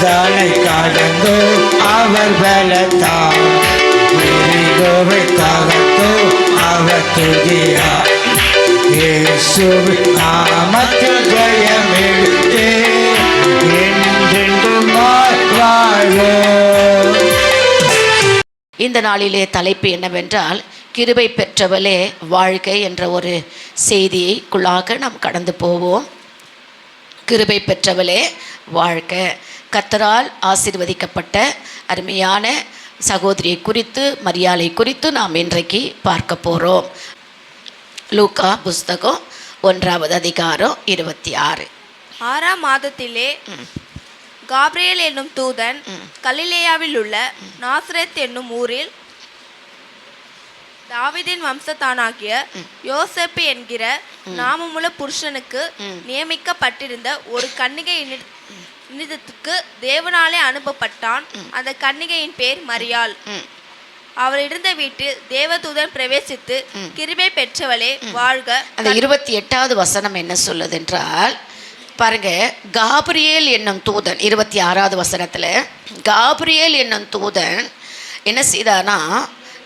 யோர்தானை கடந்து அவர் பலத்தால் எரிகோவை தகர்த்து அவர் துதியார். இயேசுவின் நாமத்தில் ஜெயமெடுத்து என்றென்றுமாய் வாழ்வோம். இந்த நாளிலே தலைப்பு என்னவென்றால், கிருபை பெற்றவளே வாழ்க என்ற ஒரு செய்திக்குள்ளாக நாம் கடந்து போவோம். கிருபை பெற்றவளே வாழ்க. கர்த்தரால் ஆசீர்வதிக்கப்பட்ட அருமையான சகோதரியை குறித்து, மரியாளை குறித்து நாம் இன்றைக்கு பார்க்க போகிறோம். லூக்கா புஸ்தகம் 1 அதிகாரம் 26. 6ஆம் மாதத்திலே காபிரியேல் என்னும் தூதன் கலிலேயாவில் உள்ள நாசரேத் என்னும் ஊரில் தாவீதின் வம்சத்தானாகிய யோசேப்பு என்கிற நாமமுள்ள புருஷனுக்கு நியமிக்கப்பட்டிருந்த ஒரு கன்னிகை நிமித்தத்துக்கு தேவனாலே அனுப்பப்பட்டான். அந்த கன்னிகையின் பேர் மரியாள். அவள் இருந்த வீட்டில் தேவதூதன் பிரவேசித்து, கிருபை பெற்றவளே வாழ்க. அந்த 28வது வசனம் என்ன சொல்லுது என்றால், பாருங்க, காபிரியேல் என்னும் தூதன் 26வது வசனத்தில் காபிரியேல் என்னும் தூதன் என்ன செய்தானா,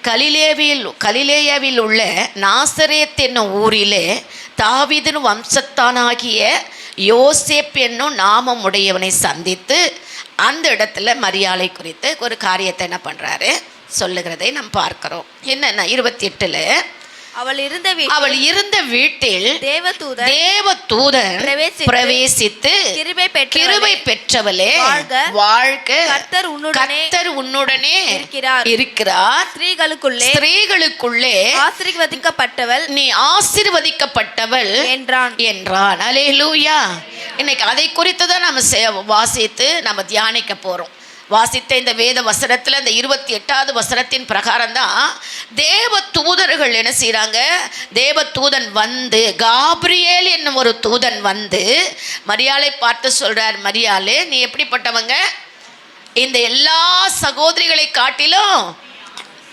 கலிலேயாவில் உள்ள நாசரேத் என்னும் ஊரிலே தாவீதின் வம்சத்தானாகிய யோசேப் என்னும் நாமம் உடையவனை சந்தித்து அந்த இடத்துல மரியாளை குறித்து ஒரு காரியத்தை என்ன பண்ணுறாரு சொல்லுகிறதை நாம் பார்க்கிறோம். என்னென்ன 28ல் அவள் இருந்த வீட்டில் தேவதூதன் பிரவேசித்து, கிருபை பெற்றவளே வாழ்க, கர்த்தர் உன்னுடனே இருக்கிறார், ஸ்திரீகளுக்குள்ளே ஆசீர்வதிக்கப்பட்டவள் நீ ஆசீர்வதிக்கப்பட்டவள் என்றான். அல்லேலூயா. இன்னைக்கு அதை குறித்து தான் நம்ம வாசித்து நம்ம தியானிக்க போறோம். வாசித்த இந்த வேத வசனத்தில் இந்த 28வது வசனத்தின் பிரகாரம் தான் தேவ தூதர்கள் என்ன செய்கிறாங்க, தேவ தூதன் வந்து, காபிரியேல் என்னும் ஒரு தூதன் வந்து மரியாளை பார்த்து சொல்கிறார், மரியாளே நீ எப்படிப்பட்டவங்க, இந்த எல்லா சகோதரிகளை காட்டிலும்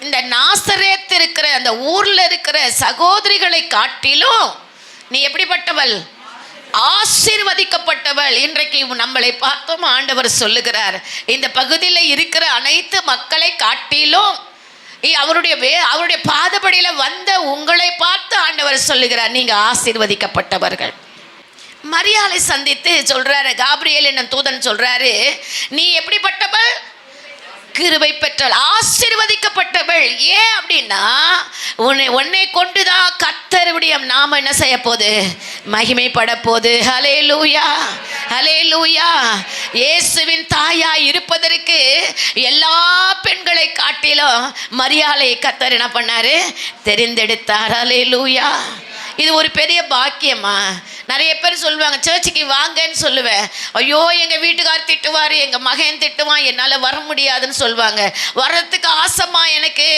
இந்த நாசரேத் இருக்கிற அந்த ஊரில் இருக்கிற சகோதரிகளை காட்டிலும் நீ எப்படிப்பட்டவள், ஆசீர்வதிக்கப்பட்டவள். இன்றைக்கு நம்மளை பார்த்தோம், ஆண்டவர் சொல்லுகிறார், இந்த பகுதியில் இருக்கிற அனைத்து மக்களை காட்டிலும் அவருடைய பாதபடியில் வந்த உங்களை பார்த்து ஆண்டவர் சொல்லுகிறார், நீங்க ஆசீர்வதிக்கப்பட்டவர்கள். மரியாளை சந்தித்து சொல்றாரு, காபிரியேல் என்னும் தூதன் சொல்றாரு, நீ எப்படிப்பட்டவள், கிருபை பெற்றவள், ஆசீர்வதிக்கப்பட்டவள். ஏன் அப்படின்னா, உன்னை கொண்டுதான் கர்த்தருடைய நாம என்ன செய்ய போகுது, மகிமைப்பட போகுது. ஹல்லேலூயா, ஹல்லேலூயா. இயேசுவின் தாயாய் இருப்பதற்கு எல்லா பெண்களை காட்டிலும் மரியாளை கர்த்தர் என்ன பண்ணாரு, தெரிந்தெடுத்தார். ஹல்லேலூயா. இது ஒரு பெரிய பாக்கியமா. நிறைய பேர் சொல்லுவாங்க, சர்ச்சுக்கு வாங்கன்னு சொல்லுவேன், ஐயோ எங்கள் வீட்டுக்கார் திட்டுவார், எங்கள் மகன் திட்டுவான், என்னால் வர முடியாதுன்னு சொல்லுவாங்க. வர்றதுக்கு ஆசைமா எனக்கு,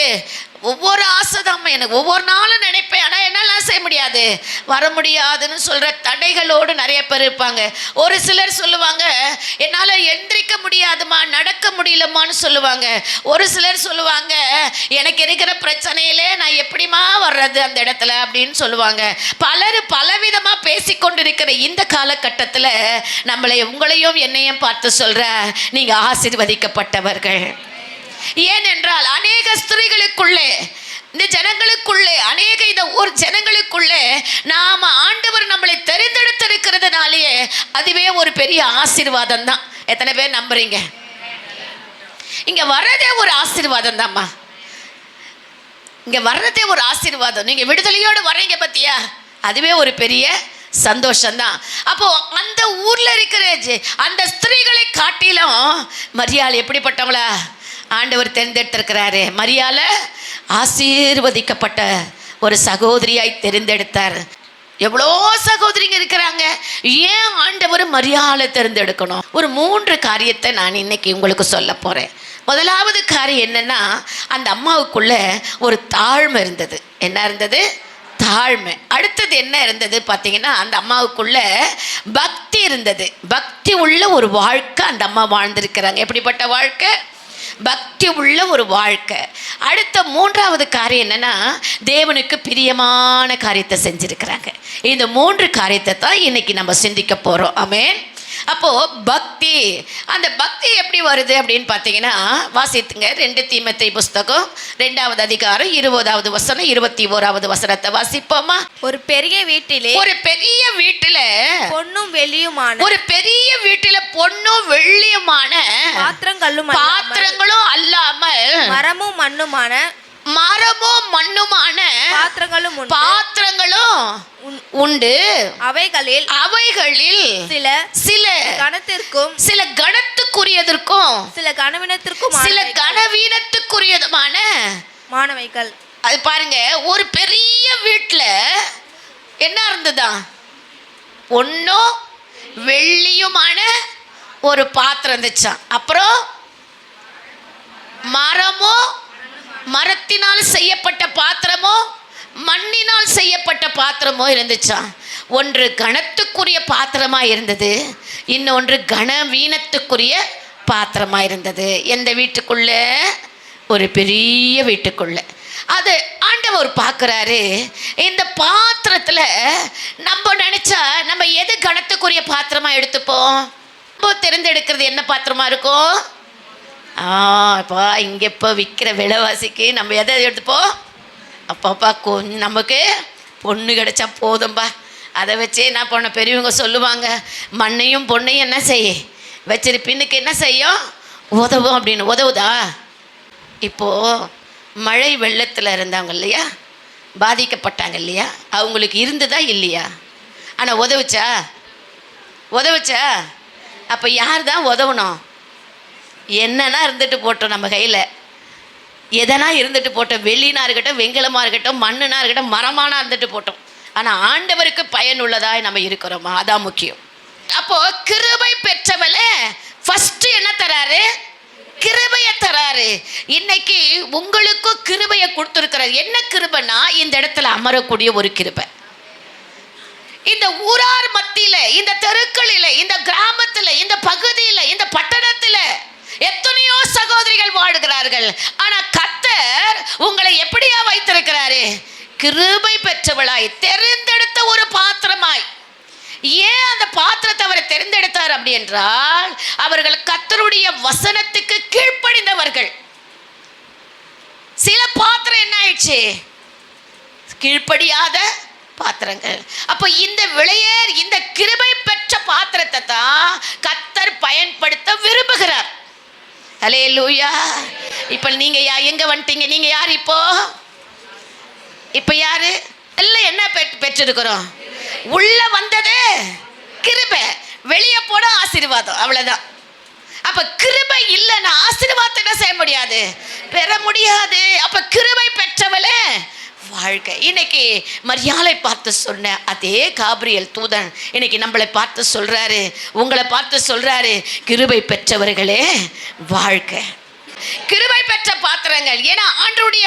ஒவ்வொரு ஆசைதாம்மா எனக்கு, ஒவ்வொரு நாளும் நினைப்பேன், ஆனால் என்னால் செய்ய முடியாது, வர முடியாதுன்னு சொல்கிற தடைகளோடு நிறைய பேர் இருப்பாங்க. ஒரு சிலர் சொல்லுவாங்க, என்னால் எந்திரிக்க முடியாதுமா, நடக்க முடியலம்மான்னு சொல்லுவாங்க. ஒரு சிலர் சொல்லுவாங்க, எனக்கு இருக்கிற பிரச்சனையிலே நான் எப்படிமா வர்றது அந்த இடத்துல அப்படின்னு சொல்லுவாங்க. பலர் பலவிதமாக பேசிக்கொண்டிருக்கிற இந்த காலகட்டத்தில் நம்மளை, உங்களையும் என்னையும் பார்த்து சொல்கிற, நீங்கள் ஆசீர்வதிக்கப்பட்டவர்கள். ஏனென்றால் அநேக ஸ்திரீகளுக்குள்ளே, இந்த ஜனங்களுக்குள்ளே, அநேக இந்த ஊர் ஜனங்களுக்குள்ளே நாம ஆண்டவர் நம்மளை தெரிந்தெடுத்திருக்கிறதுனாலேயே அதுவே ஒரு பெரிய ஆசீர்வாதம் தான். எத்தனை பேர் நம்புறீங்க? இங்க வர்றதே ஒரு ஆசீர்வாதம் தான்மா. இங்க வர்றதே ஒரு ஆசீர்வாதம். நீங்க விடுதலையோடு வர்றீங்க பத்தியா, அதுவே ஒரு பெரிய சந்தோஷம்தான். அப்போ அந்த ஊர்ல இருக்கிற அந்த ஸ்திரீகளை காட்டிலும் மரியாள் எப்படிப்பட்டவளா ஆண்டவர் தேர்ந்தெடுத்திருக்கிறாரு. மரியாளை ஆசீர்வதிக்கப்பட்ட ஒரு சகோதரியாய் தெரிந்தெடுத்தார். எவ்வளோ சகோதரிங்க இருக்கிறாங்க, ஏன் ஆண்டவர் மரியாளை தேர்ந்தெடுக்கணும்? ஒரு 3 காரியத்தை நான் இன்னைக்கு உங்களுக்கு சொல்ல போறேன். முதலாவது காரியம் என்னன்னா, அந்த அம்மாவுக்குள்ள ஒரு தாழ்மை இருந்தது. என்ன இருந்தது? தாழ்மை. அடுத்தது என்ன இருந்தது பார்த்தீங்கன்னா, அந்த அம்மாவுக்குள்ள பக்தி இருந்தது. பக்தி உள்ள ஒரு வாழ்க்கை அந்த அம்மா வாழ்ந்திருக்கிறாங்க. எப்படிப்பட்ட வாழ்க்கை? பக்தி உள்ள ஒரு வாழ்க்கை. அடுத்த 3வது காரியம் என்னன்னா, தேவனுக்கு பிரியமான காரியத்தை செஞ்சிருக்கிறாங்க. இந்த 3 காரியத்தை தான் இன்னைக்கு நம்ம சிந்திக்க போறோம். ஆமென். அப்போ பக்தி, அந்த பக்தி எப்படி வருது அப்படின்னு பார்த்தீங்கன்னா, வாசித்துங்க 2 தீமோத்தேயு புஸ்தகம் 2வது அதிகாரம் 20வது வசனம் 21வது வசனத்தை வாசிப்போமா? ஒரு பெரிய வீட்டிலே ஒரு பெரிய வீட்டில பொன்னும் வெள்ளியுமான ஒரு பெரிய வீட்டில பொன்னும் வெள்ளியுமான பாத்திரங்களும் அல்லாமல் மரமும் மண்ணுமான பாத்திரங்களும் உண்டு. அவைகளில் சில கணத்துக்குரியதற்கும் சில கனவீனத்துக்குரியதுமான மாணவைகள். அது பாருங்க, ஒரு பெரிய வீட்டுல என்ன இருந்ததா? பொன்னும் வெள்ளியுமான ஒரு பாத்திரம் இருந்துச்சான். அப்புறம் மரத்தினால் செய்யப்பட்ட பாத்திரமோ மண்ணினால் செய்யப்பட்ட பாத்திரமோ இருந்துச்சான். ஒன்று கணத்துக்குரிய பாத்திரமா இருந்தது, இன்னொன்று கனவீனத்துக்குரிய பாத்திரமா இருந்தது. எந்த வீட்டுக்குள்ள? ஒரு பெரிய வீட்டுக்குள்ள. அது ஆண்டவர் பார்க்குறாரு. இந்த பாத்திரத்துல நம்ம நினைச்சா நம்ம எது கணத்துக்குரிய பாத்திரமா எடுத்துப்போம்? நம்ம தேர்ந்தெடுக்கிறது என்ன பாத்திரமா இருக்கும்? இப்போ இங்கே இப்போ விற்கிற விலைவாசிக்கு நம்ம எதை எடுத்துப்போம்? அப்பாப்பா கொஞ்சம் நமக்கு பொண்ணு கிடைச்சா போதும்பா, அதை வச்சே என்ன பண்ண. பெரியவங்க சொல்லுவாங்க, மண்ணையும் பொண்ணையும் என்ன செய்ய வச்சிரு, பின்னுக்கு என்ன செய்யும்? உதவும் அப்படின்னு. உதவுதா? இப்போது மழை வெள்ளத்தில் இருந்தாங்க இல்லையா, பாதிக்கப்பட்டாங்க இல்லையா, அவங்களுக்கு இருந்ததா இல்லையா? ஆனால் உதவுச்சா? அப்போ யார் தான் உதவணும்? என்னன்னா இருந்துட்டு போட்டோம், நம்ம கையில் எதனா இருந்துட்டு போட்டோம். வெள்ளினா இருக்கட்டும், வெண்கலமாக இருக்கட்டும், மண்ணுனா இருக்கட்டும், மரமானா இருந்துட்டு போட்டோம். ஆனால் ஆண்டவருக்கு பயனுள்ளதாக நம்ம இருக்கிறோமா? அதான் முக்கியம். அப்போது கிருபை பெற்றவளே ஃபஸ்ட்டு என்ன தராரு? கிருபையை தராரு. இன்னைக்கு உங்களுக்கும் கிருபையை கொடுத்துருக்கிறார். என்ன கிருபைனா, இந்த இடத்துல அமரக்கூடிய ஒரு கிருபை. இந்த ஊரார் மத்தியில, இந்த தெருக்களில, இந்த கிராமத்துல, இந்த பகுதியில, இந்த பட்டணத்துல எத்தனையோ சகோதரிகள் வாழுகிறார்கள். ஆனா கர்த்தர் உங்களை எப்படியா வைத்திருக்கிறாரு? கிருபை பெற்றவளாய், தெரிந்தெடுத்த ஒரு பாத்திரமாய். ஏன் அந்த பாத்திரத்தை அவர் தெரிந்தெடுத்தார் அப்படி என்றால், அவர்கள் கர்த்தருடைய வசனத்துக்கு கீழ்ப்படிந்தவர்கள். சில பாத்திரம் என்ன ஆயிடுச்சு? கீழ்ப்படியாத பாத்திரங்கள். அப்போ இந்த விளையேர், இந்த கிருபை பெற்ற பாத்திரத்தை தான் கர்த்தர் பயன்படுத்த விரும்புகிறார். ஹல்லேலூயா. இப்போ நீங்க எங்க வந்துட்டீங்க? நீங்க யார்? இப்போ யாரு? எல்லாம் என்ன பெற்றிருக்கிறோம்? உள்ள வந்தது கிருபை, வெளியே போட ஆசீர்வாதம், அவ்வளவுதான். அப்ப கிருபை இல்லைன்னா ஆசீர்வாதத்தை என்ன செய்ய முடியாது? பெற முடியாது. அப்ப கிருபை பெற்றவளே வாழ்க்கை. இன்னைக்கு மரியாதை பார்த்து சொன்ன அதே காபிரியல் தூதன் இன்னைக்கு நம்மளை பார்த்து சொல்றாரு, உங்களை பார்த்து சொல்றாரு, கிருபை பெற்றவர்களே வாழ்க்கை. கிருபை பெற்ற பாத்திரங்கள். ஏன்னா ஆண்டவருடைய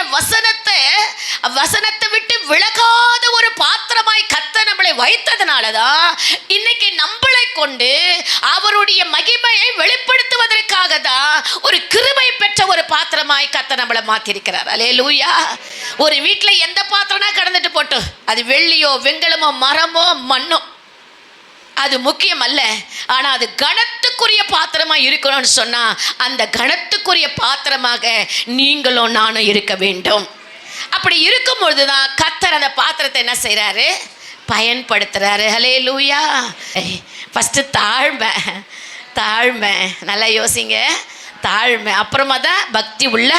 வசனத்தை விட்டு விலகாத ஒரு பாத்திரமாய் கர்த்தர் நம்மளை வைத்ததுனாலதான் இன்னைக்கு நம்மளை கொண்டு அவருடைய மகிமையை வெளிப்படுத்துவதற்காக தான் ஒரு கிருபை பெற்ற ஒரு பாத்திரமாய் கர்த்தர் நம்மளை மாத்திருக்கிறார். அல்லேலூயா. ஒரு வீட்டில் எந்த பாத்திரம்னா கடந்துட்டு போட்டோம், அது வெள்ளியோ வெண்கலமோ மரமோ மண்ணோ, அது முக்கியம் அல்ல. ஆனால் அது கணத்துக்குரிய பாத்திரமாக இருக்கணும்னு சொன்னால், அந்த கணத்துக்குரிய பாத்திரமாக நீங்களும் நானும் இருக்க வேண்டும். அப்படி இருக்கும்பொழுது தான் கர்த்தர் அந்த பாத்திரத்தை என்ன செய்கிறாரு? பயன்படுத்துகிறாரு. ஹல்லேலூயா. ஃபஸ்ட்டு தாழ்மை. நல்லா யோசிங்க. தாழ்மை, அப்புறமா தான் பக்தி உள்ள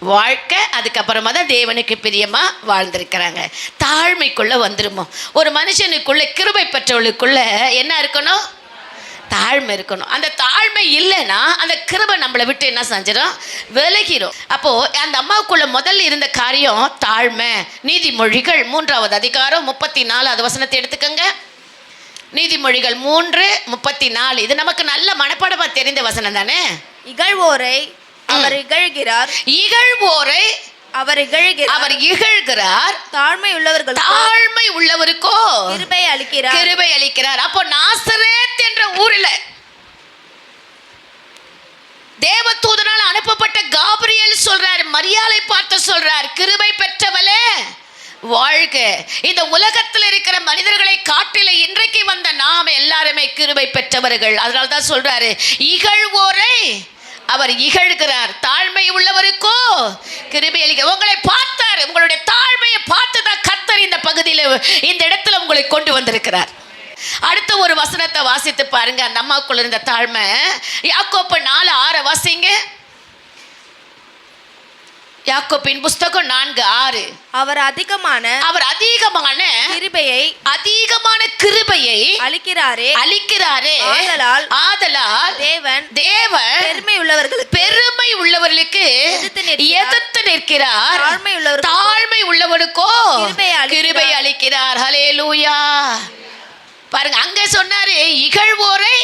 வாழ்க்கை, அதுக்கப்புறமா தான் தேவனுக்கு பிரியமாக வாழ்ந்திருக்கிறாங்க. தாழ்மைக்குள்ளே வந்துருமோ. ஒரு மனுஷனுக்குள்ள, கிருபை பெற்றவளுக்குள்ள என்ன இருக்கணும்? தாழ்மை இருக்கணும். அந்த தாழ்மை இல்லைன்னா அந்த கிருபை நம்மளை விட்டு என்ன செஞ்சிடும்? விலகிடும். அப்போது அந்த அம்மாவுக்குள்ள முதல்ல இருந்த காரியம் தாழ்மை. நீதிமொழிகள் 3வது அதிகாரம் 34வது வசனத்தை எடுத்துக்கோங்க. நீதிமொழிகள் 3:34. இது நமக்கு நல்ல மனப்பாடமா தெரிந்த வசனம் தானே. இகழ்வோரை அவர் இகழ்கிறார், அவர் இகழ்கிறார். தாழ்மை உள்ளவருக்கோ கிருபை அளிக்கிறார். அப்போ நாசரேத் என்ற ஊரில் தேவதூதனால் அனுப்பப்பட்ட காபிரியேல் சொல்றார், மரியாதை பார்த்து சொல்றார், கிருபை பெற்றவளே வாழ்க. இந்த உலகத்தில் இருக்கிற மனிதர்களை காட்டில இன்றைக்கு வந்த நாம் எல்லாருமே கிருபை பெற்றவர்கள். அதனால தான் சொல்றாரு, இகழ்வோரை அவர் இகழ்கிறார், தாழ்மை உள்ளவருக்கோ கிருபை அளிக்க. உங்களை பார்த்தார், உங்களுடைய தாழ்மையை பார்த்து தான் கர்த்தர் இந்த பகுதியில் இந்த இடத்துல உங்களை கொண்டு வந்திருக்கிறார். அடுத்த ஒரு வசனத்தை வாசித்து பாருங்க. அந்த அம்மாவுக்குள்ள இருந்த தாழ்மை. யாக்கோப்பு 4:6 வாசிங்க. யாக்கோப்பின் புஸ்தகம் 4:6. அவர் அதிகமான கிருபையை அளிக்கிறாரே. ஆதலால் தேவன் பெருமை உள்ளவர்களுக்கு எதிர்த்து நிற்கிறார், தாழ்மை உள்ளவனுக்கோ கிருபை அளிக்கிறார். ஹல்லேலூயா. பாருங்க, அங்க சொன்னாரு இகழ்வோரை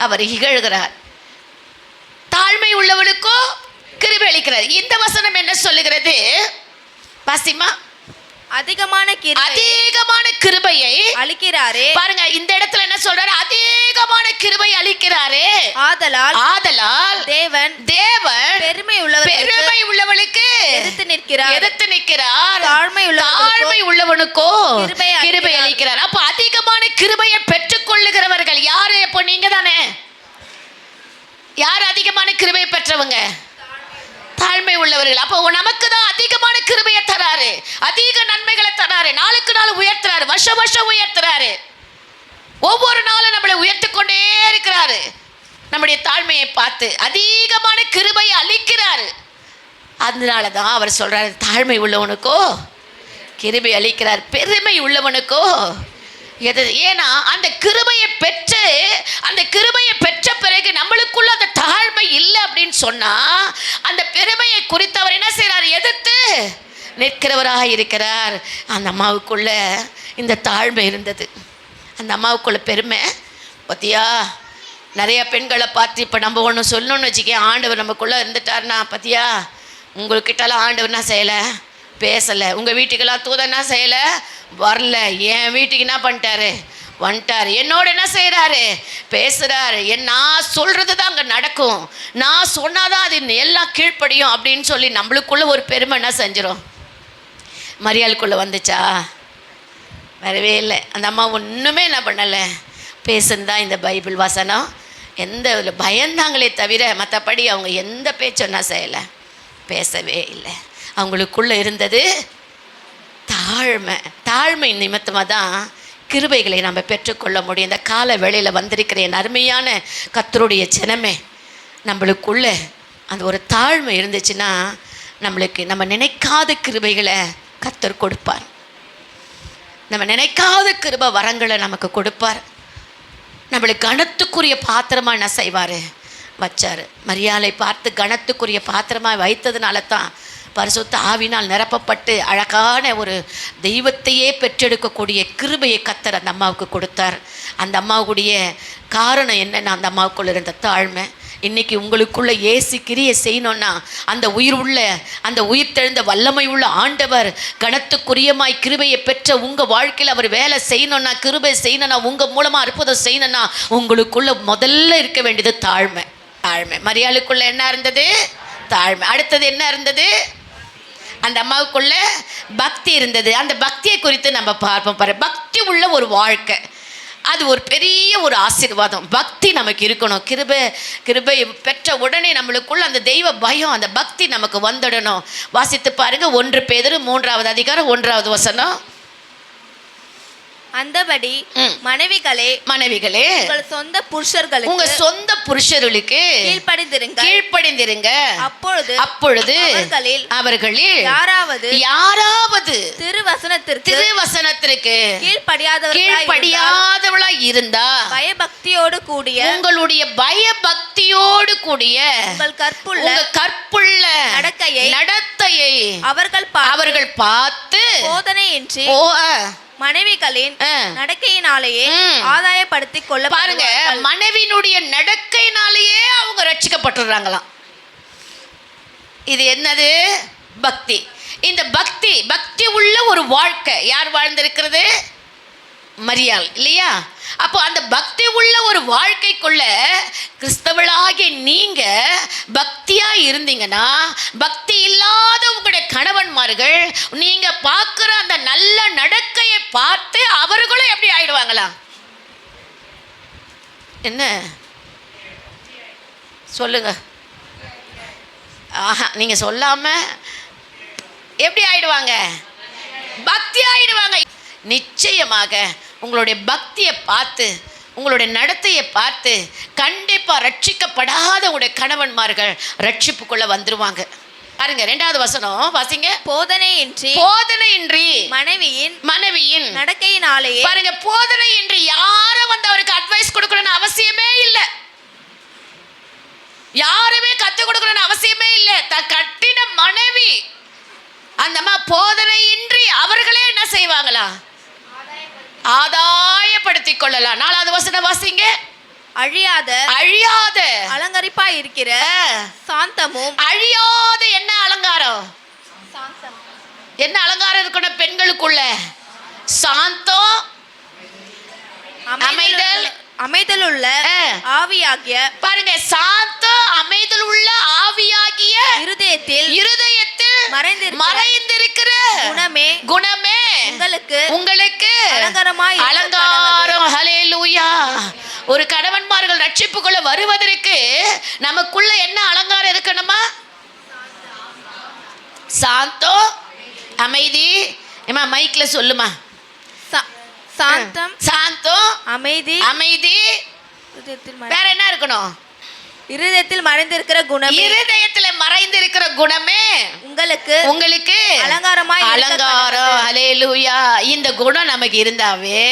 அவர் இகழ்கிறார், தாழ்மை உள்ளவனுக்கோ கிருபை அளிக்கிறார். இந்த வசனம் என்ன சொல்லுகிறது? பாசிமா, அதிகமான கிருபையை அளிக்கிறாரே. பாருங்க, இந்த இடத்துல என்ன சொல்றாரு? அதிகமான கிருபை அளிக்கிறாரே. ஆதலால் தேவன் பெருமை உள்ளவளுக்கு எதிர்த்து நிற்கிறார், தாழ்மை உள்ளவனுக்கோ கிருபை அளிக்கிறார். அப்ப அதிகமான கிருபையை பெற்றுக் கொள்ளுகிறவர்கள் யாரு? இப்போ நீங்க தானே. யார் அதிகமான கிருபையை பெற்றவங்க? தாழ்மை உள்ளவர்கள். அப்போ நமக்கு தான் அதிகமான கிருபையை தராரு, அதிக நன்மைகளை தராரு, நாளுக்கு நாள் உயர்த்துறாரு, வருஷம் உயர்த்துறாரு, ஒவ்வொரு நாளும் நம்மளை உயர்த்தி கொண்டே இருக்கிறாரு. நம்முடைய தாழ்மையை பார்த்து அதிகமான கிருபையை அளிக்கிறாரு. அதனால தான் அவர் சொல்றாரு, தாழ்மை உள்ளவனுக்கோ கிருபை அளிக்கிறார், பெருமை உள்ளவனுக்கோ எது. ஏன்னா அந்த கிருபையை பெற்ற பிறகு நம்மளுக்குள்ள அந்த தாழ்மை இல்லை அப்படின்னு சொன்னா அந்த பெருமையை குறித்து அவர் என்ன செய்யறார்? எதிர்த்து நிற்கிறவராக இருக்கிறார். அந்த அம்மாவுக்குள்ள இந்த தாழ்மை இருந்தது, அந்த அம்மாவுக்குள்ள பெருமை. பத்தியா, நிறைய பெண்களை பார்த்து இப்போ நம்ம ஒன்று சொல்லணும்னு வச்சுக்க, ஆண்டவர் நமக்குள்ளே இருந்துட்டார்னா, பத்தியா உங்கள்கிட்டலாம் ஆண்டவர் என்ன செய்யலை? பேசலை. உங்கள் வீட்டுக்கெல்லாம் தூதன் என்ன செய்யலை? வரல. என் வீட்டுக்கு என்ன பண்ணிட்டாரு? வந்துட்டார். என்னோட என்ன செய்கிறாரு? பேசுகிறாரு. நான் சொல்கிறது தான் அங்கே நடக்கும், நான் சொன்னாதான் அது எல்லாம் கீழ்ப்படியும் அப்படின்னு சொல்லி நம்மளுக்குள்ள ஒரு பெருமை என்ன செஞ்சிடும்? மரியாளுக்குள்ளே வந்துச்சா? வரவே இல்லை. அந்த அம்மா ஒன்றுமே என்ன பண்ணலை, பேசுனதான் இந்த பைபிள் வசனம். எந்த பயந்தாங்களே தவிர மற்றபடி அவங்க எந்த பேச்சும் என்ன செய்யலை, பேசவே இல்லை. அவங்களுக்குள்ளே இருந்தது தாழ்மை நிமித்தமாக தான் கிருபைகளை நம்ம பெற்றுக்கொள்ள முடியும். இந்த கால வேளையில் வந்திருக்கிற என் அருமையான கர்த்தருடைய ஜனமே, நம்மளுக்குள்ள அந்த ஒரு தாழ்மை இருந்துச்சுன்னா நம்மளுக்கு நம்ம நினைக்காத கிருபைகளை கர்த்தர் கொடுப்பார். நம்ம நினைக்காத கிருபை வரங்களை நமக்கு கொடுப்பார். நம்மளுக்கு கனத்துக்குரிய பாத்திரமாக என்ன செய்வார்? வச்சார். மரியாதை பார்த்து கனத்துக்குரிய பாத்திரமாக வைத்ததுனால தான் பரிசுத்த ஆவினால் நிரப்பப்பட்டு அழகான ஒரு தெய்வத்தையே பெற்றெடுக்கக்கூடிய கிருபையை கர்த்தர் அந்த அம்மாவுக்கு கொடுத்தார். அந்த அம்மாவுடைய காரணம் என்னென்னா, அந்த அம்மாவுக்குள்ள இருந்த தாழ்மை. இன்றைக்கி உங்களுக்குள்ளே ஏசு கிரியை செய்யணுன்னா அந்த உயிர் தெழுந்த வல்லமை உள்ள ஆண்டவர் கனத்துக்குரியமாய் கிருபையை பெற்ற உங்கள் வாழ்க்கையில் அவர் வேலை செய்யணுன்னா, கிருபை செய்யணுன்னா, உங்கள் மூலமாக அற்புதம் செய்யணுன்னா உங்களுக்குள்ளே முதல்ல இருக்க வேண்டியது தாழ்மை. மரியாளுக்குள்ளே என்ன இருந்தது? தாழ்மை. அடுத்தது என்ன இருந்தது? அந்த அம்மாவுக்குள்ள பக்தி இருந்தது. அந்த பக்தியை குறித்து நம்ம பார்ப்போம். பக்தி உள்ள ஒரு வாழ்க்கை, அது ஒரு பெரிய ஒரு ஆசீர்வாதம். பக்தி நமக்கு இருக்கணும். கிருபை பெற்ற உடனே நம்மளுக்குள்ள அந்த தெய்வ பயம், அந்த பக்தி நமக்கு வந்துடணும். வாசித்து பாருங்க, 1 பேதுரு 3வது அதிகாரம் 1வது வசனம். அந்தபடி மனைவிகளே உங்கள் சொந்த புருஷர்களுக்கு கீழ்ப்படிந்திருங்க. அப்பொழுது அவர்களில் யாராவது திருவசனத்திற்கு கீழ்ப்படியாதவளாய் இருந்தா உங்களுடைய பயபக்தியோடு கூடிய கற்புள்ள நடத்தையை அவர்கள் பார்த்து போதனையின்றி மனைவிகளின் நடக்கையினாலேயே ஆதாயப்படுத்திக் கொள்ள. பாருங்க, மனைவியினுடைய நடக்கையினாலேயே அவங்க ரட்சிக்கப்பட்டுறாங்களாம். இது என்னது? பக்தி. இந்த பக்தி உள்ள ஒரு வாழ்க்கை யார் வாழ்ந்திருக்கிறது? மரியாள் இல்லையா? அப்போ அந்த பக்தி உள்ள ஒரு வாழ்க்கைக்குள்ள கிறிஸ்தவளாகிய நீங்க பக்தியா இருந்தீங்கன்னா, பக்தி இல்லாத உங்களுடைய கணவன்மார்கள் நீங்க பார்க்குற அந்த நல்ல நடக்கையை பார்த்து அவர்களும் எப்படி ஆயிடுவாங்களா? என்ன சொல்லுங்க? ஆஹா, நீங்க சொல்லாம எப்படி ஆயிடுவாங்க? பக்தி ஆயிடுவாங்க. நிச்சயமாக உங்களுடைய பக்தியை பார்த்து, உங்களுடைய நடத்தையை பார்த்து கண்டிப்பாக ரட்சிக்கப்படாத உங்களுடைய கணவன்மார்கள் ரட்சிப்புக்குள்ள வந்துருவாங்க. பாருங்க, 2வது வசனம் வாசிங்க. போதனையின்றி மனைவியின் நடக்கையினாலேயே. பாருங்க, போதனையின்றி யாரும் வந்து அவருக்கு அட்வைஸ் கொடுக்கணும்னு அவசியமே இல்லை. யாருமே கற்றுக் கொடுக்கணும்னு அவசியமே இல்லை. கட்டின மனைவி அந்த போதனையின்றி அவர்களே என்ன செய்வாங்களா? ஆதாயப்படுத்திக் கொள்ளலாம். 4வது வசனம் வாசிங்க. அழியாத அலங்கரிப்பா இருக்கிற சாந்தமும். அழியாத என்ன அலங்காரம்? என்ன அலங்காரம் இருக்கணும் பெண்களுக்குள்ள? சாந்தம், அமைதல் உள்ள ஆவியாகிய. பாருங்க, சாந்தம் அமைதல் உள்ள ஆவியாகிய இருதயத்தில் மறைந்திருக்கிற குணமே உங்களுக்கு அலங்காரம். ஹல்லேலூயா. ஒரு கணவன்மார்கள் ரட்சிப்புக்குள்ள வருவதற்கு நமக்குள்ள என்ன அலங்காரம் இருக்கணுமா? சாந்தம், அமைதி. ஏமா மைக்ல சொல்லுமா? சாந்தம், அமைதி. வேற என்ன இருக்கணும்? இருதயத்தில் மறைந்திருக்கிற குணமே. இருதயத்தில் மறைந்திருக்கிற குணமே உங்களுக்கு அலங்காரம். ஹல்லேலூயா. இந்த குணம் நமக்கு இருந்தாவே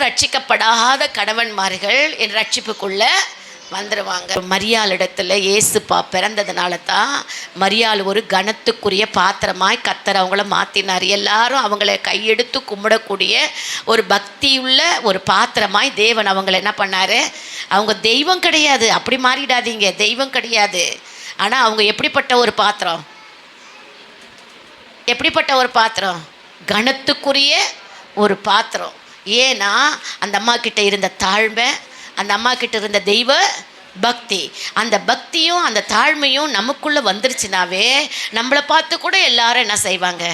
ரட்சிக்கப்படாத கணவன்மார்கள் என் ரட்சிப்புக்குள்ள வந்துடுவாங்க. மரியாள் இடத்துல இயேசுப்பா பிறந்ததுனால தான் மரியாள் ஒரு கனத்துக்குரிய பாத்திரமாய் கர்த்தர் அவங்கள மாற்றினார். எல்லாரும் அவங்கள கையெடுத்து கும்பிடக்கூடிய ஒரு பக்தியுள்ள ஒரு பாத்திரமாய் தேவன் அவங்கள என்ன பண்ணார்? அவங்க தெய்வம் கிடையாது, அப்படி மாறிடாதீங்க, தெய்வம் கிடையாது. ஆனால் அவங்க எப்படிப்பட்ட ஒரு பாத்திரம்? எப்படிப்பட்ட ஒரு பாத்திரம்? கனத்துக்குரிய ஒரு பாத்திரம். ஏன்னா அந்த அம்மா கிட்ட இருந்த தாழ்மை, அந்த அம்மா கிட்ட இருந்த தெய்வ பக்தி, அந்த பக்தியும் அந்த தாழ்மையும் நமக்குள்ளே வந்துருச்சுனாவே நம்மளை பார்த்து கூட எல்லாரும் என்ன செய்வாங்க?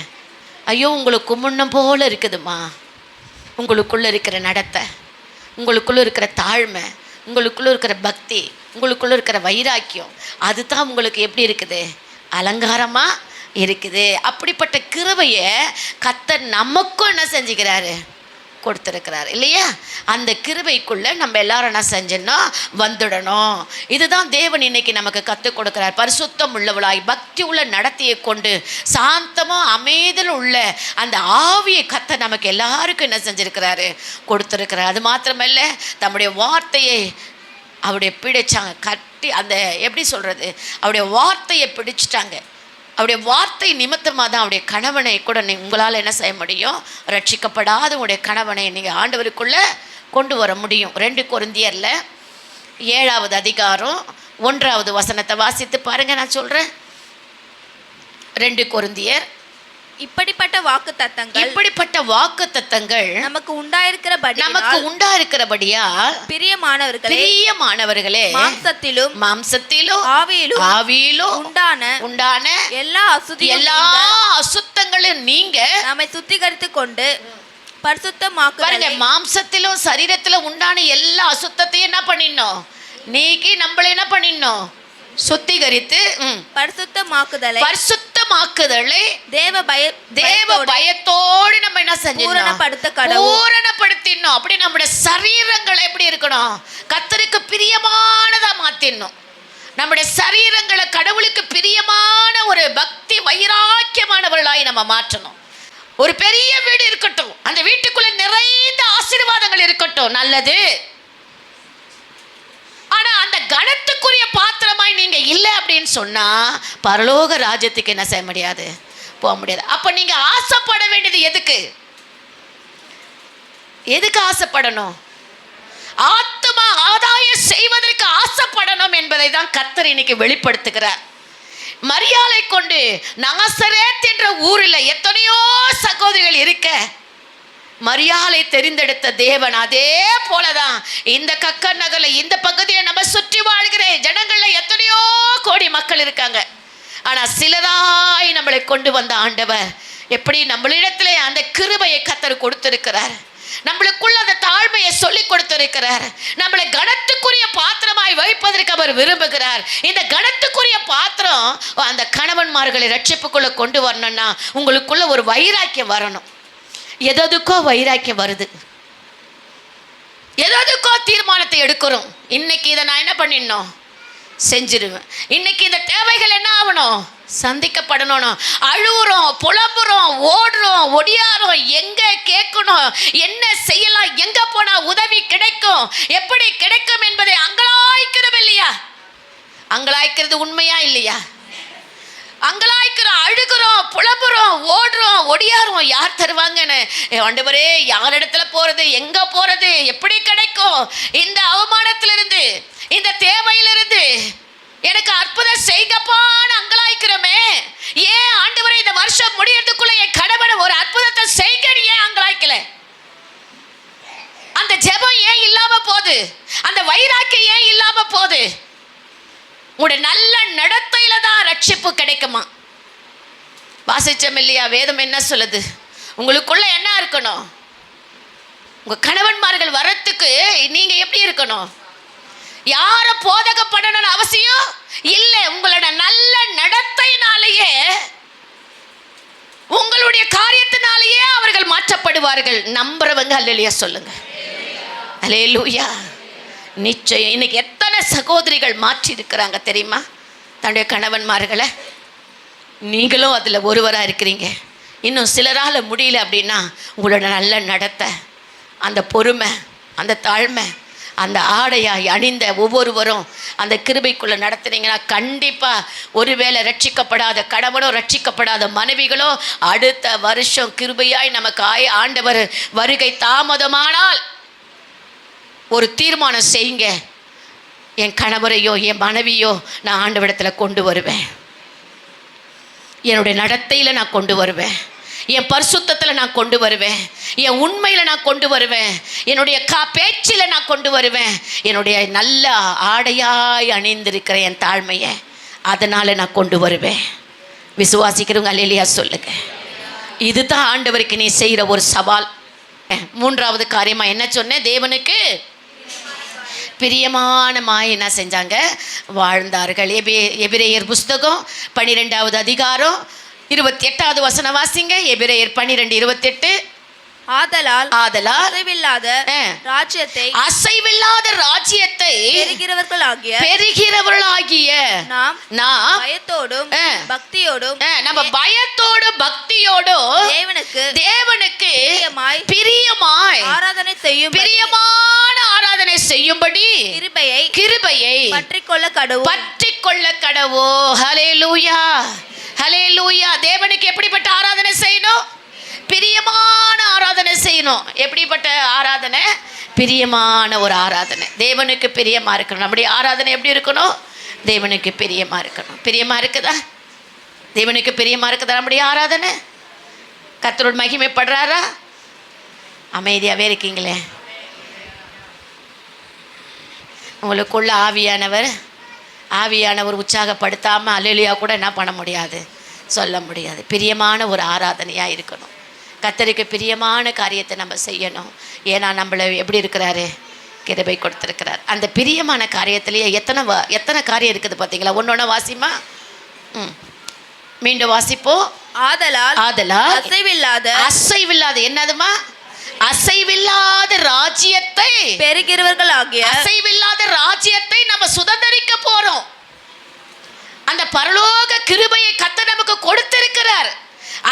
ஐயோ, உங்களுக்கு கும்பிடணும் போல இருக்குதுமா. உங்களுக்குள்ளே இருக்கிற நடத்தை, உங்களுக்குள்ளே இருக்கிற தாழ்மை, உங்களுக்குள்ளே இருக்கிற பக்தி, உங்களுக்குள்ளே இருக்கிற வைராக்கியம், அதுதான் உங்களுக்கு எப்படி இருக்குது? அலங்காரமாக இருக்குது. அப்படிப்பட்ட கிருபையை கர்த்தர் நமக்கும் என்ன செஞ்சுக்கிறாரு? கொடுத்துருக்கிறார் இல்லையா? அந்த கிருபைக்குள்ளே நம்ம எல்லாரும் என்ன செஞ்சோன்னா வந்துடணும். இதுதான் தேவன் இன்னைக்கு நமக்கு கற்றுக் கொடுக்கிறார். பரிசுத்தம் உள்ளவளாய் பக்தி உள்ள நடத்தையை கொண்டு சாந்தமும் அமைதலும் உள்ள அந்த ஆவியை கர்த்தர் நமக்கு எல்லாருக்கும் என்ன செஞ்சுருக்கிறாரு? கொடுத்துருக்கிறார். அது மாத்திரமல்ல, தம்முடைய வார்த்தையை அவருடைய பிடிச்சாங்க, கட்டி அந்த எப்படி சொல்கிறது, அவருடைய வார்த்தையை பிடிச்சிட்டாங்க. அவருடைய வார்த்தை நிமித்தமாக தான் அவருடைய கணவனை கூட உங்களால் என்ன செய்ய முடியும்? ரட்சிக்கப்படாத உங்களுடைய கணவனை நீங்கள் ஆண்டவருக்குள்ளே கொண்டு வர முடியும். 2 கொரிந்தியரில் 7வது அதிகாரம் 1வது வசனத்தை வாசித்து பாருங்கள். நான் சொல்கிறேன். 2 கொரிந்தியர். இப்படிப்பட்ட வாக்குத்தத்தங்கள் நமக்கு உண்டாயிருக்கிறபடியால் பிரியமானவர்களே மாம்சத்திலும் ஆவியிலும் உண்டான எல்லா அசுத்தங்களும் நீங்க நம்மை சுத்திகரித்துக் கொண்டு பரிசுத்தமாக்குங்க. மாம்சத்திலும் சரீரத்திலும் உண்டான எல்லா அசுத்தத்தையும் என்ன பண்ணிடணும்? நீக்கி நம்மள என்ன பண்ணிடணும்? சுத்திகரித்து பரிசுத்தமாக்குதலை தேவ பயத்தோடு நம்ம என்ன செஞ்சோம்? பூரணப்படுத்திடணும். அப்படி நம்முடைய சரீரங்களை எப்படி இருக்கணும்? கர்த்தருக்கு பிரியமானதா மாத்திடணும். நம்முடைய சரீரங்களை கடவுளுக்கு பிரியமான ஒரு பக்தி வைராக்கியமானவர்களாய் நம்ம மாற்றணும். ஒரு பெரிய வீடு இருக்கட்டும், அந்த வீட்டுக்குள்ள நிறைந்த ஆசீர்வாதங்கள் இருக்கட்டும், நல்லது. ஆனா அந்த கனத்துக்குரிய பாத்திரமாய் நீங்க இல்லை அப்படின்னு சொன்னா பரலோக ராஜ்யத்துக்கு என்ன செய்ய முடியாது? போக முடியாது. அப்ப நீங்க ஆசைப்பட வேண்டியது எதுக்கு ஆசைப்படணும்? ஆத்மா ஆதாயம் செய்வதற்கு ஆசைப்படணும் என்பதை தான் கர்த்தர் இன்னைக்கு வெளிப்படுத்துகிறார். மரியாளை கொண்டு நாசரேத் என்ற ஊரில் எத்தனையோ சகோதரிகள் இருக்க, மரியாளை தெரிந்தெடுத்த தேவன் அதே போலதான் இந்த கக்கர் நகர்ல இந்த பகுதியை நம்ம சுற்றி வாழ்கிற ஜனங்கள்ல எத்தனையோ கோடி மக்கள் இருக்காங்க. ஆனா சிலராய் நம்மளை கொண்டு வந்த ஆண்டவர் எப்படி நம்மளிடத்துல அந்த கிருபையை கர்த்தர் கொடுத்திருக்கிறார், நம்மளுக்குள்ள அந்த தாழ்மையை சொல்லி கொடுத்திருக்கிறார். நம்மளை கனத்துக்குரிய பாத்திரமாய் வைப்பதற்கு அவர் விரும்புகிறார். இந்த கனத்துக்குரிய பாத்திரம் அந்த கணவன்மார்களை ரட்சிப்புக்குள்ள கொண்டு வரணும்னா உங்களுக்குள்ள ஒரு வைராக்கியம் வரணும். எதற்கோ வைராக்கியம் வருது, எதற்கோ தீர்மானத்தை எடுக்கிறோம். இன்னைக்கு இதை நான் என்ன பண்ணிடணும், செஞ்சிருவேன். இன்னைக்கு இந்த தேவைகள் என்ன ஆகணும், சந்திக்கப்படணும். அழுவுறோம், புலம்புறோம், ஓடுறோம், ஒடியாரோம், எங்க கேட்கணும், என்ன செய்யலாம், எங்க போனா உதவி கிடைக்கும், எப்படி கிடைக்கும் என்பதை அங்கலாய்க்கிறோம் இல்லையா? அங்கலாய்க்கிறது உண்மையா இல்லையா? அங்கலாய்க்கிறோம், அழுகிறோம், புலம்புறோம், ஓடுறோம், ஒடியாரோம், யார் தருவாங்கன்னு. ஆண்டவரே, யார் இடத்துல போறது, எங்க போறது, எப்படி கிடைக்கும், இந்த அவமானத்திலிருந்து, இந்த தேவையிலிருந்து எனக்கு அற்புதம் செய்கப்பான்னு அங்கலாய்க்கிறோமே. ஏன் ஆண்டவரே இந்த வருஷம் முடியறதுக்குள்ள என் கணவனை ஒரு அற்புதத்தை செய்கன்னு ஏன் அங்கலாய்க்கல? அந்த ஜெபம் ஏன் இல்லாம போகுது? அந்த வைராக்கியம் ஏன் இல்லாம போகுது? உங்களுடைய நல்ல நடத்தையில தான் ரட்சிப்பு கிடைக்குமா? வாசிச்சம் இல்லையா? வேதம் என்ன சொல்லுது? உங்களுக்குள்ள என்ன இருக்கணும்? உங்க கணவன்மார்கள் வரத்துக்கு நீங்க எப்படி இருக்கணும்? யார போதகப்படணும்னு அவசியம் இல்லை. உங்களோட நல்ல நடத்தையினாலேயே, உங்களுடைய காரியத்தினாலேயே அவர்கள் மாற்றப்படுவார்கள். நம்புறவங்க அல்லேலூயா சொல்லுங்க. அல்லேலூயா. நிச்சயம். இன்னைக்கு எத்தனை சகோதரிகள் மாற்றி இருக்கிறாங்க தெரியுமா தன்னுடைய கணவன்மார்களை? நீங்களும் அதுல ஒருவரா இருக்கிறீங்க. இன்னும் சிலரால முடியல அப்படின்னா உங்களோட நல்ல நடத்தை, அந்த பொறுமை, அந்த தாழ்மை, அந்த ஆடையாய் அணிந்த ஒவ்வொருவரும் அந்த கிருபைக்குள்ள நடத்துனீங்கன்னா கண்டிப்பாக ஒருவேளை ரட்சிக்கப்படாத கணவனோ ரட்சிக்கப்படாத மனைவிகளோ அடுத்த வருஷம் கிருபையாய் நமக்கு ஆண்டவர் வருகை தாமதமானால் ஒரு தீர்மானம் செய்யுங்க. என் கணவரையோ என் மனைவியோ நான் ஆண்டவரிடத்தில் கொண்டு வருவேன், என்னுடைய நடத்தையில் நான் கொண்டு வருவேன், என் பரிசுத்தத்தில் நான் கொண்டு வருவேன், என் உண்மையில் நான் கொண்டு வருவேன், என்னுடைய பேச்சில் நான் கொண்டு வருவேன், என்னுடைய நல்ல ஆடையாய் அணிந்திருக்கிற என் தாழ்மையை அதனால் நான் கொண்டு வருவேன். விசுவாசிக்கிறவங்க அல்லேலூயா சொல்லுங்க. இதுதான் ஆண்டவருக்கு நீ செய்கிற ஒரு சவால். மூன்றாவது காரியமாக என்ன சொன்னேன்? தேவனுக்கு பிரியமானமாய் என்ன செஞ்சாங்க? வாழ்ந்தார்கள். எபிரேயர் புஸ்தகம் 12வது அதிகாரம் 28வது வசனம் வாசிங்க. எபிரேயர் 12:28. ஆதலால் அசைவில்லாத ராஜ்யத்தை பெறுகிறவர்களாகிய நாம் பயத்தோடும் பக்தியோடும் தேவனுக்கு பிரியமாய் ஆராதனை செய்யும்படி கிருபையை பற்றிக்கொள்ள கடவோ. ஹல்லேலூயா, ஹல்லேலூயா. தேவனுக்கு எப்படிப்பட்ட ஆராதனை செய்யணும்? பிரியமான ஆராதனை செய்யணும். எப்படிப்பட்ட ஆராதனை? பிரியமான ஒரு ஆராதனை. தேவனுக்கு பிரியமா இருக்கணும். நம்முடைய ஆராதனை எப்படி இருக்கணும்? தேவனுக்கு பிரியமா இருக்கணும். பிரியமா இருக்குதா? தேவனுக்கு பிரியமா இருக்குதா நம்முடைய ஆராதனை? கர்த்தரோடு மகிமைப்படுறாரா? அமைதியாவே இருக்கீங்களே. உங்களுக்குள்ள ஆவியானவர் உற்சாகப்படுத்தாமல் அல்லேலூயா கூட என்ன பண்ண முடியாது, சொல்ல முடியாது. பிரியமான ஒரு ஆராதனையாக இருக்கணும். கர்த்தருக்கு பிரியமான காரியத்தை நம்ம செய்யணும். ஏன்னா நம்மளை எப்படி இருக்கிறாரு? கிருபை கொடுத்துருக்கிறார். அந்த பிரியமான காரியத்திலேயே எத்தனை காரியம் இருக்குது பார்த்தீங்களா? ஒன்னொன்று வாசிமா. மீண்டும் வாசிப்போம். ஆதலால் அசைவில்லாத என்னதுமா? அசைவில்லாத ராஜ்யத்தை பெறுகிறவர்களாகிய அசைவில்லாத ராஜ்யத்தை நம்ம சுதந்தரிக்க போறோம். அந்த பரலோக கிருபையை கர்த்தர் நமக்கு கொடுத்திருக்கிறார்.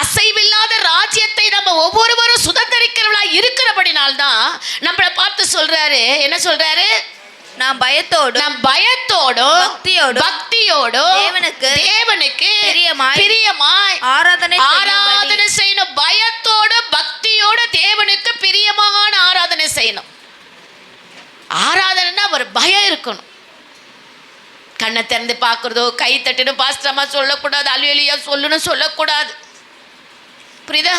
அசைவில்லாத ராஜ்யத்தை நம்ம ஒவ்வொருவரும் சுதந்தரிக்கிறவர்களா இருக்கிறபடினால்தான் நம்மளை பார்த்து சொல்றாரு. என்ன சொல்றாரு? நாம் பயத்தோடும் பக்தியோடும் தேவனுக்கு பிரியமாய் ஆராதனை செய்யணும். பயத்தோடு பக்தியோடு தேவனுக்கு பிரியமான ஆராதனை செய்யணும். ஆராதனைன்னா ஒரு பயம் இருக்கணும். கண்ணை திறந்து பார்க்குறதோ, கை தட்டுன்னு பாஸ்டமா சொல்லக்கூடாது, அலுவலியா சொல்லணும் சொல்லக்கூடாது. புரியுதா?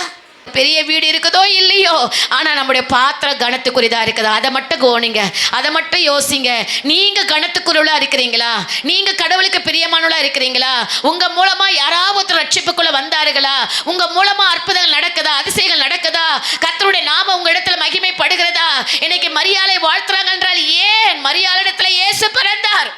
பெரிய வீடு இருக்குதோ இல்லையோ, ஆனால் நம்முடைய பாத்திரம் கனத்துக்குரியதாக இருக்குது. அதை மட்டும் கவனிங்க, அதை மட்டும் யோசிங்க. நீங்கள் கனத்துக்குரியவளாக இருக்கிறீங்களா? நீங்கள் கடவுளுக்கு பிரியமானவளாக இருக்கிறீங்களா? உங்கள் மூலமாக யாராவது ரட்சிப்புக்குள்ளே வந்தார்களா? உங்கள் மூலமாக அற்புதங்கள் நடக்குதா? அதிசயங்கள் நடக்குதா? கர்த்தருடைய நாம உங்கள் இடத்துல மகிமைப்படுகிறதா? இன்னைக்கு மரியாதை வாழ்த்துறாங்க என்றால் ஏன்? மரியாதை இடத்துல இயேசு பிறந்தார்.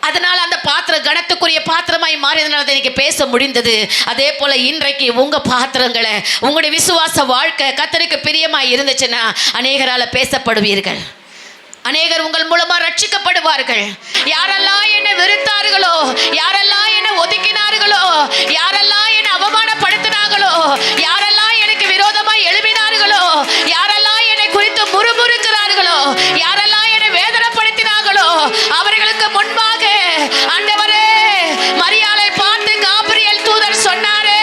அதனால் அந்த பாத்திரம் கனத்துக்குரிய பாத்திரமாய் மாறியதுனால தான் இன்னைக்கு பேச முடிந்தது. அதே போல இன்றைக்கு உங்க பாத்திரங்களை, உங்களுடைய விசுவாச வாழ்க்கை கர்த்தருக்கு பிரியமாய் இருந்துச்சுன்னா அநேகரால பேசப்படுவீர்கள். அநேகர் உங்கள் மூலமா ரட்சிக்கப்படுவார்கள். யாரெல்லாம் என்னை வெறுத்தார்களோ, யாரெல்லாம் என்னை ஒதுக்கினார்களோ, யாரெல்லாம் என்னை அவமானப்படுத்தினார்களோ, யாரெல்லாம் எனக்கு விரோதமாய் எழுப்பினார்களோ, யாரெல்லாம் என்னை குறித்து முறுமுறுக்கிறார்களோ, யாரெல்லாம் என்னை வேதனைப்படுத்தினார்களோ, அவர்களுக்கு முன்பாக ஆண்டவரே மரியாதை பார்த்து காபிரியேல் தூதர் சொன்னாரே,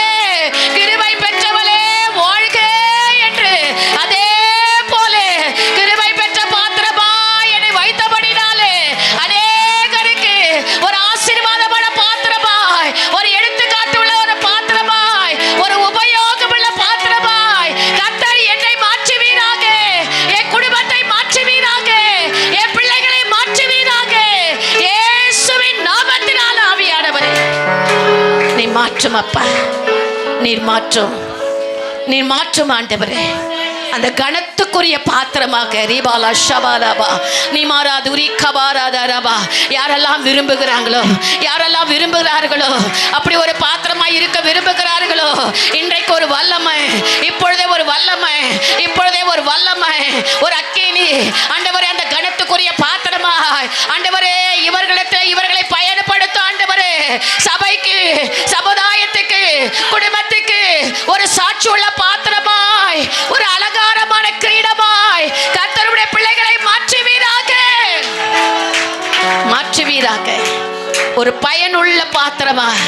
கிருபை பெற்றவளே வாழ்க என்று. அதே போல கிருபை பெற்ற பாத்திரமா என்னை வைத்தபடினாலே அநேகருக்கு ஒரு ஆசீர்வாதமான பாத்திரமாய், ஒரு எடுத்துக்காட்டு உள்ள ஒரு பாத்திரமாய், ஒரு உபயோகமுள்ள பாத்திரமாய் கர்த்தர் என்னை மாற்றுவீராக, என் குடும்பத்தை மாற்றுவீராக, என் பிள்ளைகளை மாற்றுவீராக. இயேசுவின் நாமத்தினால் ஆவியானவரே நீ மாற்றும் அப்பா, நீர் மாற்றும், நீர் மாற்றும் ஆண்டவரே. அந்த கனத்துக்குரிய பாத்திரமாக ரீபாலா ஷபாலாபா நீ மாறாதுரி கபாராதாரபா யாரெல்லாம் விரும்புகிறாங்களோ, யாரெல்லாம் விரும்புகிறார்களோ, அப்படி ஒரு பாத்திரமாய் இருக்க விரும்புகிறார்களோ, இன்றைக்கு ஒரு வல்லமை, இப்பொழுதே ஒரு வல்லமை, இப்பொழுதே ஒரு வல்லமை, ஒரு அக்கினி ஆண்டவரே அந்த கனத்துக்குரிய பாத்திரமாய் ஆண்டவரே இவர்களை பயன்படுத்த ஆண்டவரே, சபைக்கு, சமுதாயத்துக்கு, குடும்பத்துக்கு ஒரு சாட்சி உள்ள பாத்திரமாய், ஒரு அலங்காரமான கிரீடமாய் கர்த்தருடைய பிள்ளைகளை மாற்றுவீராக, மாற்றுவீராக. ஒரு பயனுள்ள பாத்திரமாய்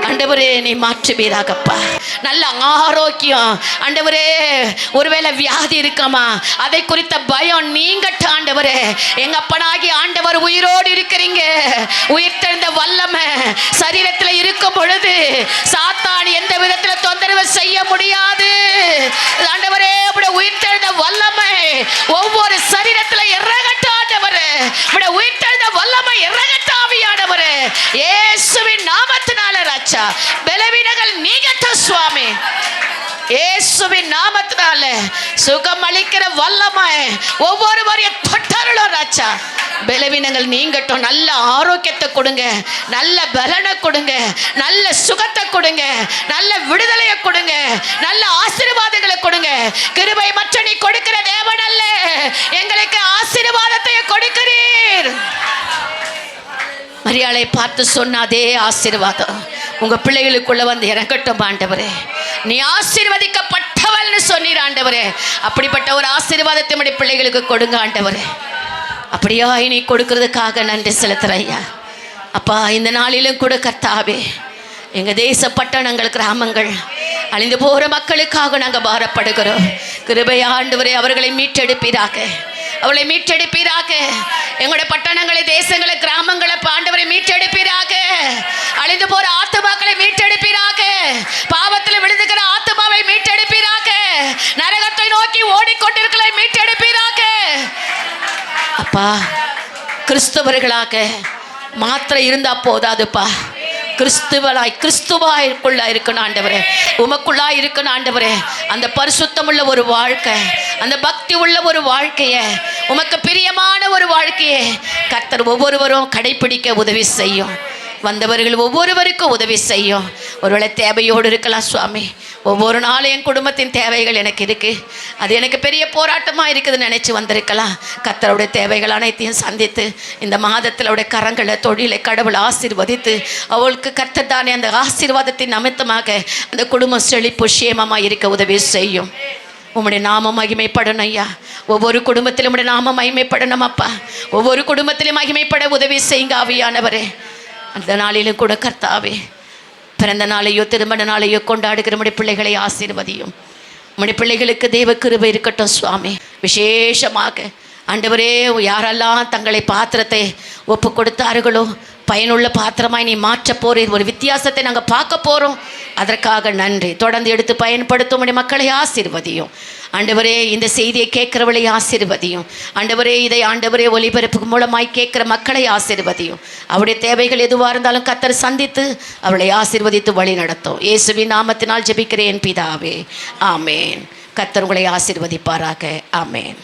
ஆண்டவரே நீ மாற்றுவீராகப்பா. நல்ல ஆரோக்கியம் ஆண்டவரே, ஒருவேளை வியாதி இருக்கமா அதை குறித்த பயம் நீங்கட்ட ஆண்டவரே. எங்க அப்பனாகி ஆண்டவர் உயிரோடு இருக்கிறீங்க. உயிர்த்தெழுந்த வல்லமை சரீரத்தில் இருக்கும் பொழுது சாத்தான் எந்த விதத்தில் தொந்தரவு செய்ய முடியாது ஆண்டவரே. அப்படி உயிர்த்தெழுந்த வல்லமை ஒவ்வொரு சரீரத்தில் இறங்கட்ட ஆண்டவரே. அப்படி உயிர்த்தெழுந்த வல்லமை இறங்கட்ட ஆவியானவரே, இயேசுவின் நாமத்தினால ராஜா பலவீனங்கள் நீங்கட்ட சுவாமி. இயேசுவின் நாமத்தினால சுகம் அளிக்கிற வல்லமை ஒவ்வொருவரையும் தொட்டருளோ ராஜா. பலவீனங்கள் நீங்கட்டும். நல்ல ஆரோக்கியத்தை கொடுங்க, நல்ல பலனை கொடுங்க, நல்ல சுகத்தை கொடுங்க, நல்ல விடுதலையை கொடுங்க, நல்ல ஆசீர்வாதங்களை கொடுங்க. கிருபை மற்ற நீ கொடுக்கிற தேவன் அல்ல, எங்களுக்கு ஆசீர்வாதத்தை கொடுக்கிறீர். மரியாதை பார்த்து சொன்ன அதே ஆசீர்வாதம் உங்க பிள்ளைகளுக்குள்ள வந்து இறங்கட்டும் ஆண்டவரே. நீ ஆசீர்வதிக்கப்பட்டவள்னு சொன்னீர் ஆண்டவரே. அப்படிப்பட்ட ஒரு ஆசீர்வாதத்தை நம்முடைய பிள்ளைகளுக்கு கொடுங்க ஆண்டவரே. அப்படியா நீ கொடுக்கறதுக்காக நன்றி செலுத்துற ஐயா. அப்பா இந்த நாளிலும் கூட கர்த்தாவே எங்கள் தேச பட்டணங்கள், கிராமங்கள், அழிந்து போகிற மக்களுக்காக நாங்கள் பாரப்படுகிறோம். கிருபையா ஆண்டவரே அவர்களை மீட்டெடுப்பீராக, அவளை மீட்டெடுப்பீராக. எங்களுடைய பட்டணங்களை, தேசங்களை, கிராமங்களை ஆண்டவரை மீட்டெடுப்பீராக. அழிந்து போற ஆத்துமாக்களை மீட்டெடுப்பீராக. பாவத்தில் விழுந்துகிற ஆத்துமாவை மீட்டெடுப்பீராக. நரகத்தை நோக்கி ஓடிக்கொண்டிருக்கிற மீட்டெடுப்பீராக. அப்பா கிறிஸ்தவர்களாக மாத்திரை இருந்தா போதாதுப்பா, கிறிஸ்துவாய்க்குள்ள இருக்கணும் ஆண்டவரே, உமக்குள்ளா இருக்கணும் ஆண்டவரே. அந்த பரிசுத்தமுள்ள ஒரு வாழ்க்கை, அந்த பக்தி உள்ள ஒரு வாழ்க்கையை, உமக்கு பிரியமான ஒரு வாழ்க்கையை கர்த்தர் ஒவ்வொருவரும் கடைபிடிக்க உதவி செய்யும். வந்தவர்கள் ஒவ்வொருவருக்கும் உதவி செய்யும். ஒருவேளை தேவையோடு இருக்கலாம் சுவாமி. ஒவ்வொரு நாளும் என் குடும்பத்தின் தேவைகள் எனக்கு இருக்குது, அது எனக்கு பெரிய போராட்டமாக இருக்குதுன்னு நினச்சி வந்திருக்கலாம். கர்த்தருடைய தேவைகள் அனைத்தையும் சந்தித்து இந்த மாதத்தில் அவருடைய கரங்களை, தொழிலை கடவுள் ஆசீர்வதித்து அவளுக்கு கர்த்தர் தானே அந்த ஆசீர்வாதத்தின் நிமித்தமாக அந்த குடும்பம் செழிப்பு சேமமாக இருக்க உதவி செய்யும். உம்முடைய நாமம் மகிமைப்படணும் ஐயா. ஒவ்வொரு குடும்பத்திலும் உம்முடைய நாமம் மகிமைப்படணும் அப்பா. ஒவ்வொரு குடும்பத்திலும் மகிமைப்பட உதவி செய்யுங்க ஆவியானவரே. அந்த நாளிலும் கூட கர்த்தாவே பிறந்த நாளையோ திருமண நாளையோ கொண்டாடுகிற நம்முடைய பிள்ளைகளை ஆசீர்வதியும். நம்முடைய பிள்ளைகளுக்கு தேவ கிருபை இருக்கட்டும் சுவாமி. விசேஷமாக ஆண்டவரே யாரெல்லாம் தங்களை பாத்திரத்தை ஒப்பு கொடுத்தார்களோ, பயனுள்ள பாத்திரமாய் நீ மாற்ற போறீர். ஒரு வித்தியாசத்தை நாங்கள் பார்க்க போகிறோம். அதற்காக நன்றி. தொடர்ந்து எடுத்து பயன்படுத்தும் உடைய மக்களை ஆசீர்வதியும் ஆண்டவரே. இந்த செய்தியை கேட்கிறவளை ஆசீர்வதியும் ஆண்டவரே. இதை ஆண்டவரே ஒளிபரப்பு மூலமாய் கேட்கிற மக்களை ஆசீர்வதியும். அவருடைய தேவைகள் எதுவாக இருந்தாலும் கர்த்தர் சந்தித்து அவளை ஆசீர்வதித்து வழி நடத்தும். இயேசுவின் நாமத்தினால் ஜெபிக்கிறேன் பிதாவே, ஆமேன். கர்த்தர் உங்களை ஆசீர்வதிப்பாராக, ஆமேன்.